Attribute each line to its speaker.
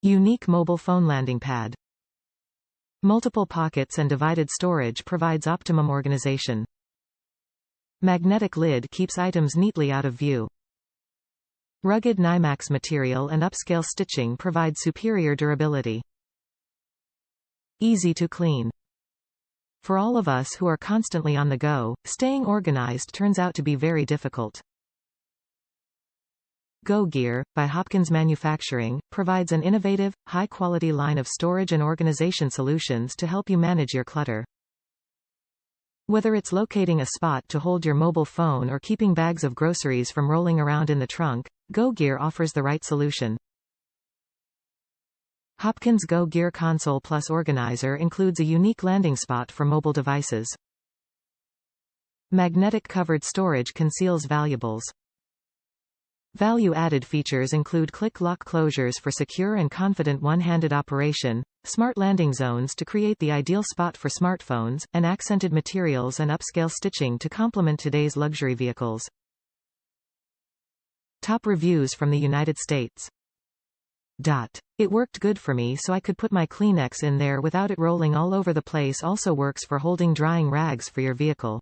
Speaker 1: Unique mobile phone landing pad. Multiple pockets and divided storage provides optimum organization. Magnetic lid keeps items neatly out of view. Rugged Nymax material and upscale stitching provide superior durability. Easy to clean. For all of us who are constantly on the go, staying organized turns out to be very difficult. Go Gear, by Hopkins Manufacturing, provides an innovative, high-quality line of storage and organization solutions to help you manage your clutter. Whether it's locating a spot to hold your mobile phone or keeping bags of groceries from rolling around in the trunk, Go Gear offers the right solution. Hopkins Go Gear Console Plus Organizer includes a unique landing spot for mobile devices. Magnetic covered storage conceals valuables. Value-added features include ClickLock closures for secure and confident one-handed operation, smart landing zones to create the ideal spot for smartphones, and accented materials and upscale stitching to complement today's luxury vehicles. Top reviews from the United States. It worked good for me, so I could put my Kleenex in there without it rolling all over the place. Also works for holding drying rags for your vehicle.